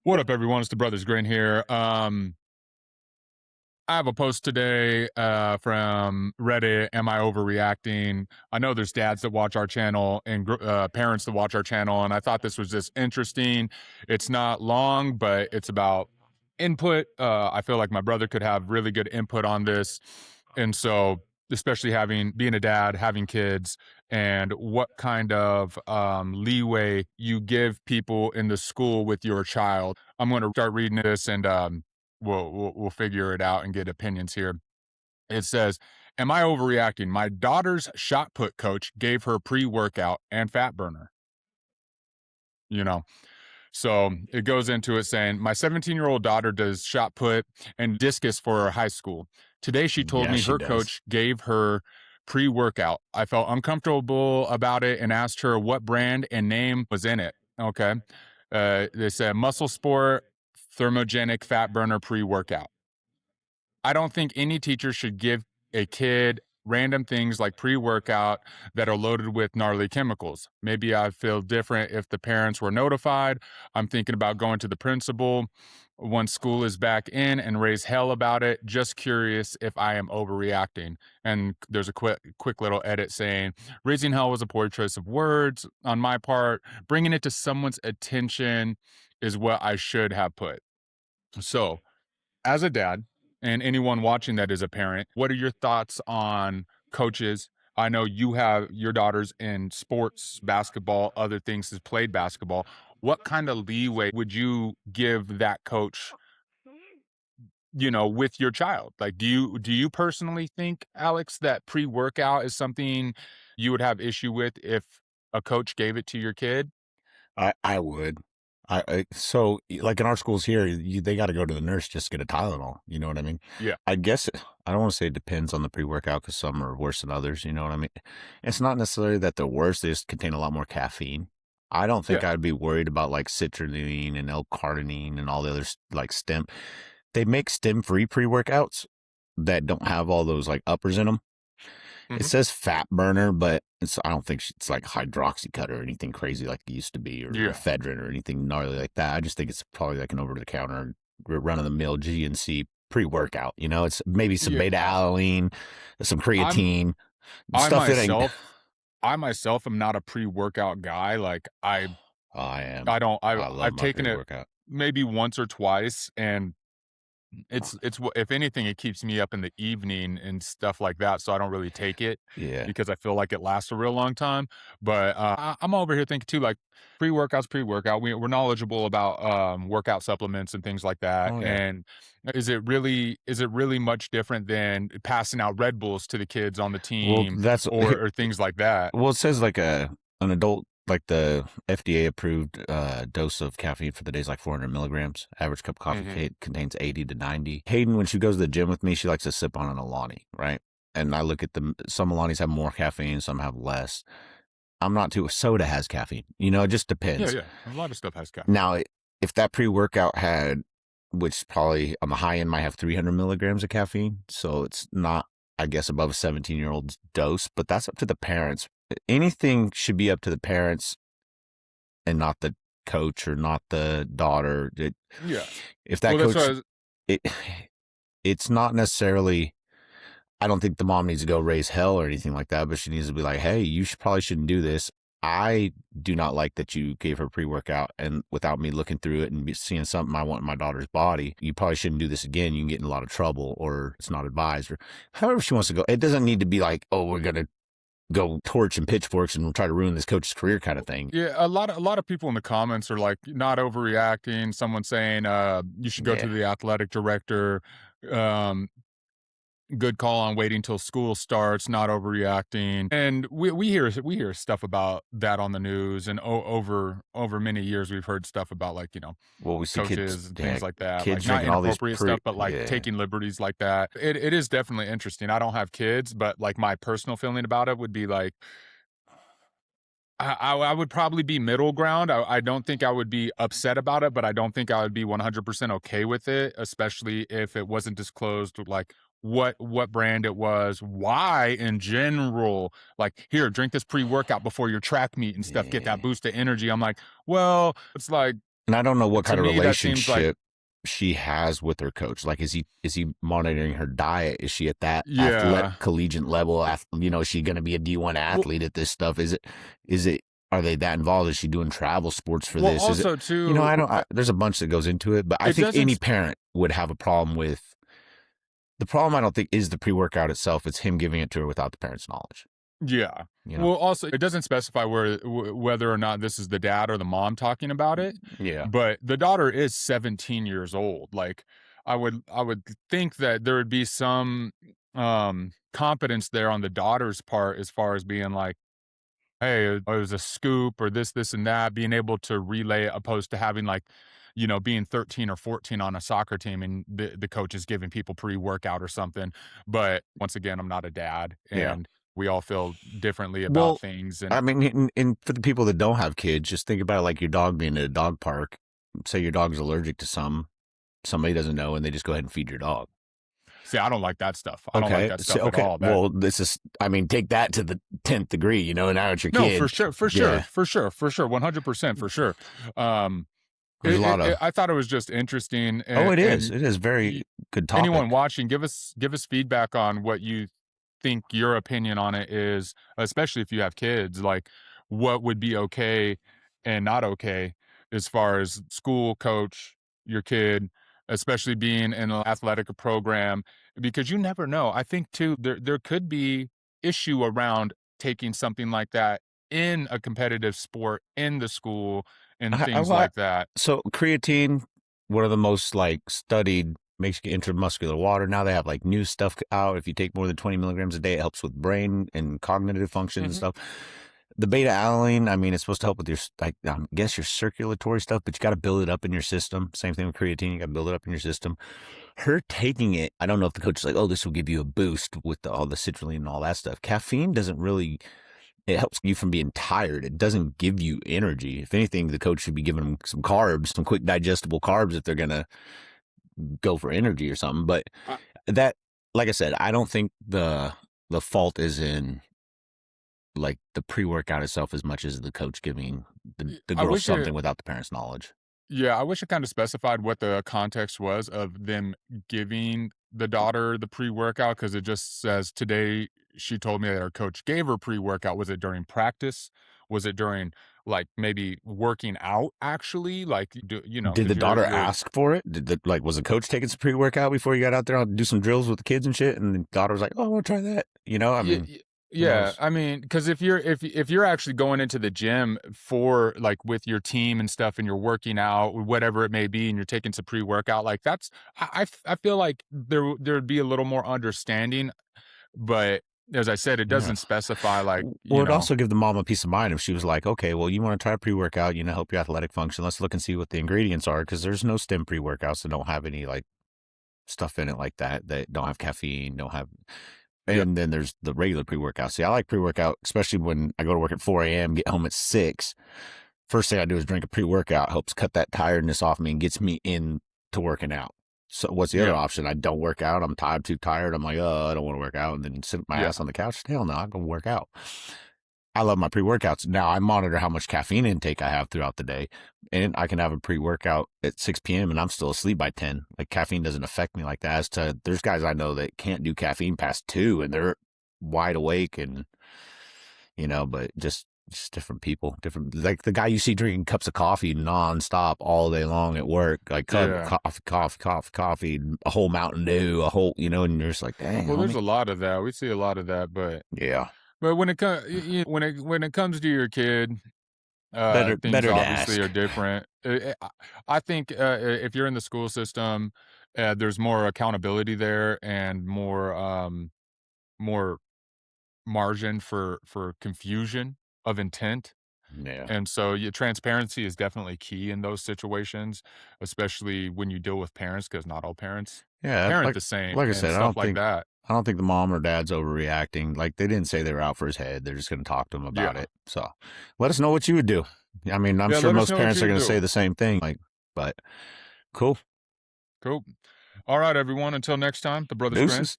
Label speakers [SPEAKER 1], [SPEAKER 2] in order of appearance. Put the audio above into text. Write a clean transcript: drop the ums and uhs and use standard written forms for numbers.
[SPEAKER 1] What up, everyone? It's the Brothers Grin here. I have a post today from Reddit. Am I overreacting? I know there's dads that watch our channel and parents that watch our channel, and I thought this was just interesting. It's not long, but it's about input. I feel like my brother could have really good input on this, and so especially having being a dad, having kids, and what kind of leeway you give people in the school with your child. I'm going to start reading this and we'll figure it out and get opinions here. It says, "Am I overreacting? My daughter's shot put coach gave her pre-workout and fat burner." You know, so it goes into it saying, "My 17-year-old daughter does shot put and discus for her high school. Today, she told
[SPEAKER 2] Yeah,
[SPEAKER 1] me
[SPEAKER 2] she
[SPEAKER 1] her
[SPEAKER 2] does.
[SPEAKER 1] coach gave her pre-workout. I felt uncomfortable about it and asked her what brand and name was in it." Okay. They said muscle sport thermogenic fat burner pre-workout. I don't think any teacher should give a kid random things like pre-workout that are loaded with gnarly chemicals. Maybe I feel different if the parents were notified. I'm thinking about going to the principal once school is back in and raise hell about it. Just curious if I am overreacting. And there's a quick little edit saying, "Raising hell was a poor choice of words on my part. Bringing it to someone's attention is what I should have put." So, as a dad and anyone watching that is a parent, what are your thoughts on coaches? I know you have your daughters in sports, basketball, other things, has played basketball. What kind of leeway would you give that coach, with your child? Like, do you personally think, Alex, that pre-workout is something you would have issue with if a coach gave it to your kid?
[SPEAKER 2] I would. Like in our schools here, they got to go to the nurse just to get a Tylenol. You know what I mean?
[SPEAKER 1] Yeah.
[SPEAKER 2] I guess I don't want to say it depends on the pre-workout because some are worse than others. You know what I mean? It's not necessarily that they're worse; they just contain a lot more caffeine. I don't think
[SPEAKER 1] Yeah.
[SPEAKER 2] I'd be worried about like citrulline and L-carnitine and all the others like stem. They make stem-free pre-workouts that don't have all those like uppers in them. It
[SPEAKER 1] Mhm.
[SPEAKER 2] says fat burner, but I don't think it's like hydroxycut or anything crazy like it used to be, or
[SPEAKER 1] Yeah.
[SPEAKER 2] ephedrine or anything gnarly like that. I just think it's probably like an over the counter, run of the mill GNC pre workout. It's maybe some
[SPEAKER 1] Yeah.
[SPEAKER 2] beta alanine, some
[SPEAKER 1] I'm
[SPEAKER 2] creatine,
[SPEAKER 1] I
[SPEAKER 2] stuff that ain't.
[SPEAKER 1] myself I myself am not a pre-workout guy. Like
[SPEAKER 2] I am.
[SPEAKER 1] I don't
[SPEAKER 2] I love
[SPEAKER 1] I've
[SPEAKER 2] my
[SPEAKER 1] taken
[SPEAKER 2] pre
[SPEAKER 1] it
[SPEAKER 2] workout.
[SPEAKER 1] maybe once or twice, and if anything, it keeps me up in the evening and stuff like that, so I don't really take it
[SPEAKER 2] Yeah.
[SPEAKER 1] because I feel like it lasts a real long time. But I'm over here thinking too, like pre-workout's pre-workout. We're knowledgeable about workout supplements and things like that.
[SPEAKER 2] Oh yeah.
[SPEAKER 1] And is it really much different than passing out Red Bulls to the kids on the
[SPEAKER 2] Well,
[SPEAKER 1] team
[SPEAKER 2] that's
[SPEAKER 1] or things like that?
[SPEAKER 2] well. It says like an adult, like the FDA approved dose of caffeine for the day is like 400 milligrams. Average cup of coffee
[SPEAKER 1] Hmm.
[SPEAKER 2] contains 80 to 90. Hayden, when she goes to the gym with me, she likes to sip on an Alani, right? And I look at them. Some Alanis have more caffeine, some have less. I'm not too. Soda has caffeine. It just
[SPEAKER 1] Yeah,
[SPEAKER 2] depends.
[SPEAKER 1] yeah. A lot of stuff has caffeine.
[SPEAKER 2] Now, if that pre workout had, which probably on the high end might have 300 milligrams of caffeine, so it's not, I guess, above a 17-year-old's dose, but that's up to the parents. Anything should be up to the parents and not the coach or not the daughter.
[SPEAKER 1] Yeah.
[SPEAKER 2] If that
[SPEAKER 1] Well, that's what
[SPEAKER 2] coach,
[SPEAKER 1] I was.
[SPEAKER 2] it, it's not necessarily. I don't think the mom needs to go raise hell or anything like that, but she needs to be like, "Hey, you probably shouldn't do this. I do not like that you gave her pre-workout and without me looking through it and seeing something I want in my daughter's body. You probably shouldn't do this again. You can get in a lot of trouble, or it's not advised, or however she wants to go. It doesn't need to be like, oh, we're gonna go torch and pitchforks and try to ruin this coach's career kind of thing.
[SPEAKER 1] Yeah, a lot of people in the comments are like not overreacting. Someone saying you should go to
[SPEAKER 2] Yeah,
[SPEAKER 1] the athletic director. Um Good call on waiting till school starts, not overreacting. And we hear stuff about that on the news, and over many years we've heard stuff about, like,
[SPEAKER 2] well, we see kids,
[SPEAKER 1] coaches and
[SPEAKER 2] yeah,
[SPEAKER 1] things like that, like
[SPEAKER 2] kids
[SPEAKER 1] not
[SPEAKER 2] drinking all these
[SPEAKER 1] inappropriate stuff, but like
[SPEAKER 2] yeah,
[SPEAKER 1] taking liberties like that. It is definitely interesting. I don't have kids, but like my personal feeling about it would be like I would probably be middle ground. I don't think I would be upset about it, but I don't think I would be 100% okay with it, especially if it wasn't disclosed, like what brand it was, why in general. Like, here, drink this pre-workout before your track meet and stuff, get that
[SPEAKER 2] yeah.
[SPEAKER 1] boost of energy. I'm like, well, it's like
[SPEAKER 2] And I don't know what
[SPEAKER 1] To
[SPEAKER 2] kind of
[SPEAKER 1] me, that seems like,
[SPEAKER 2] relationship she has with her coach. Like, is he monitoring her diet? Is she at that athletic
[SPEAKER 1] yeah.
[SPEAKER 2] collegiate level? Is she going to be a D1
[SPEAKER 1] Well,
[SPEAKER 2] athlete at this stuff? Is it, are they that involved? Is she doing travel sports for
[SPEAKER 1] well,
[SPEAKER 2] this? Is it,
[SPEAKER 1] also too,
[SPEAKER 2] there's a bunch that goes into it, but I
[SPEAKER 1] it
[SPEAKER 2] think
[SPEAKER 1] doesn't.
[SPEAKER 2] any parent would have a problem with the problem. I don't think is the pre-workout itself. It's him giving it to her without the parent's knowledge.
[SPEAKER 1] Yeah.
[SPEAKER 2] You know?
[SPEAKER 1] Well, also, it doesn't specify whether or not this is the dad or the mom talking about it,
[SPEAKER 2] Yeah.
[SPEAKER 1] but the daughter is 17 years old. Like, I would think that there would be some competence there on the daughter's part as far as being like, hey, it was a scoop or this and that, being able to relay it opposed to having like, being 13 or 14 on a soccer team and the coach is giving people pre-workout or something. But once again, I'm not a dad,
[SPEAKER 2] Yeah.
[SPEAKER 1] and we all feel differently about
[SPEAKER 2] Well,
[SPEAKER 1] things.
[SPEAKER 2] I
[SPEAKER 1] And
[SPEAKER 2] mean, and for the people that don't have kids, just think about it like your dog being at a dog park. Say your dog's allergic to somebody doesn't know, and they just go ahead and feed your dog.
[SPEAKER 1] see, I don't like that stuff. I don't like
[SPEAKER 2] Okay,
[SPEAKER 1] that
[SPEAKER 2] so
[SPEAKER 1] stuff at all.
[SPEAKER 2] well, this is, I mean, take that to the 10th degree. Now it's your
[SPEAKER 1] No,
[SPEAKER 2] kid.
[SPEAKER 1] for
[SPEAKER 2] Yeah,
[SPEAKER 1] sure, 100% for sure.
[SPEAKER 2] there's a lot of.
[SPEAKER 1] I thought it was just interesting.
[SPEAKER 2] Oh, it is.
[SPEAKER 1] And
[SPEAKER 2] It is very good
[SPEAKER 1] anyone
[SPEAKER 2] topic.
[SPEAKER 1] watching, give us feedback on what you think your opinion on it is, especially if you have kids. Like, what would be okay and not okay as far as school coach your kid, especially being in an athletic program, because you never know. I think too there could be issue around taking something like that in a competitive sport in the school and
[SPEAKER 2] I
[SPEAKER 1] things
[SPEAKER 2] like
[SPEAKER 1] like that.
[SPEAKER 2] so creatine, one of the most like studied, makes you get intramuscular water. Now they have like new stuff out. If you take more than 20 milligrams a day, it helps with brain and cognitive function and
[SPEAKER 1] Hmm.
[SPEAKER 2] stuff. The beta alanine, I mean, it's supposed to help with your, like, I guess your circulatory stuff, but you got to build it up in your system. Same thing with creatine. You got to build it up in your system. Her taking it, I don't know if the coach is like, oh, this will give you a boost with all the citrulline and all that stuff. Caffeine doesn't really, it helps you from being tired. It doesn't give you energy. If anything, the coach should be giving them some carbs, some quick digestible carbs if they're going to go for energy or something. But
[SPEAKER 1] I,
[SPEAKER 2] that, like I said, I don't think the fault is in like the pre-workout itself as much as the coach giving the
[SPEAKER 1] I
[SPEAKER 2] girl
[SPEAKER 1] wish it.
[SPEAKER 2] something without the parents' knowledge.
[SPEAKER 1] Yeah, I wish it kind of specified what the context was of them giving the daughter the pre-workout, because it just says today she told me that her coach gave her pre-workout. Was it during practice? Was it during like maybe working out actually? Like
[SPEAKER 2] Did the
[SPEAKER 1] because
[SPEAKER 2] daughter
[SPEAKER 1] you're
[SPEAKER 2] ask for it? Was the coach taking some pre-workout before you got out there and do some drills with the kids and shit? And the daughter was like, "Oh, I want to try that." I
[SPEAKER 1] Yeah,
[SPEAKER 2] mean, who
[SPEAKER 1] yeah.
[SPEAKER 2] knows?
[SPEAKER 1] I mean, because if you're actually going into the gym for like with your team and stuff, and you're working out, whatever it may be, and you're taking some pre-workout, like that's I feel like there'd be a little more understanding. But as I said, it
[SPEAKER 2] Yeah.
[SPEAKER 1] doesn't specify like
[SPEAKER 2] Well, it'd also give the mom a peace of mind if she was like, "Okay, well, you want to try pre-workout, help your athletic function. Let's look and see what the ingredients are, because there's no stem pre-workouts that don't have any like stuff in it like that don't have caffeine, don't have."
[SPEAKER 1] yeah,
[SPEAKER 2] And then there's the regular pre-workout. See, I like pre-workout, especially when I go to work at 4 a.m., get home at 6. First thing I do is drink a pre-workout. Helps cut that tiredness off me and gets me into working out. So what's the other
[SPEAKER 1] yeah,
[SPEAKER 2] option? I don't work out. I'm tired, too tired. I'm like, oh, I don't want to work out. And then sit my
[SPEAKER 1] yeah.
[SPEAKER 2] ass on the couch. Hell no, I'm going to work out. I love my pre-workouts. Now I monitor how much caffeine intake I have throughout the day, and I can have a pre-workout at 6 p.m. and I'm still asleep by 10. Like caffeine doesn't affect me like that. There's guys I know that can't do caffeine past 2 and they're wide awake and, but just different people, different, like the guy you see drinking cups of coffee nonstop all day long at work, like
[SPEAKER 1] Yeah.
[SPEAKER 2] coffee, a whole Mountain Dew, and you're just like, dang,
[SPEAKER 1] Well, there's
[SPEAKER 2] homie.
[SPEAKER 1] a lot of that. We see a lot of that, but
[SPEAKER 2] Yeah.
[SPEAKER 1] when it comes when it comes to your kid, things
[SPEAKER 2] Better to
[SPEAKER 1] obviously
[SPEAKER 2] ask.
[SPEAKER 1] are different. I think if you're in the school system, there's more accountability there and more margin for confusion of intent.
[SPEAKER 2] Yeah.
[SPEAKER 1] And so, yeah, transparency is definitely key in those situations, especially when you deal with parents, because not all parents
[SPEAKER 2] Yeah.
[SPEAKER 1] parent
[SPEAKER 2] Like,
[SPEAKER 1] the same
[SPEAKER 2] like I
[SPEAKER 1] and
[SPEAKER 2] said,
[SPEAKER 1] stuff like that.
[SPEAKER 2] I don't think the mom or dad's overreacting. Like they didn't say they were out for his head. They're just going to talk to him about
[SPEAKER 1] Yeah.
[SPEAKER 2] it. So let us know what you would do. I mean, I'm
[SPEAKER 1] Yeah,
[SPEAKER 2] sure
[SPEAKER 1] let us
[SPEAKER 2] most
[SPEAKER 1] know what
[SPEAKER 2] parents
[SPEAKER 1] you
[SPEAKER 2] are
[SPEAKER 1] would
[SPEAKER 2] going to
[SPEAKER 1] do.
[SPEAKER 2] say the same thing. Like, but cool.
[SPEAKER 1] Cool. All right, everyone. Until next time, the Brothers Grand.
[SPEAKER 2] Deuces.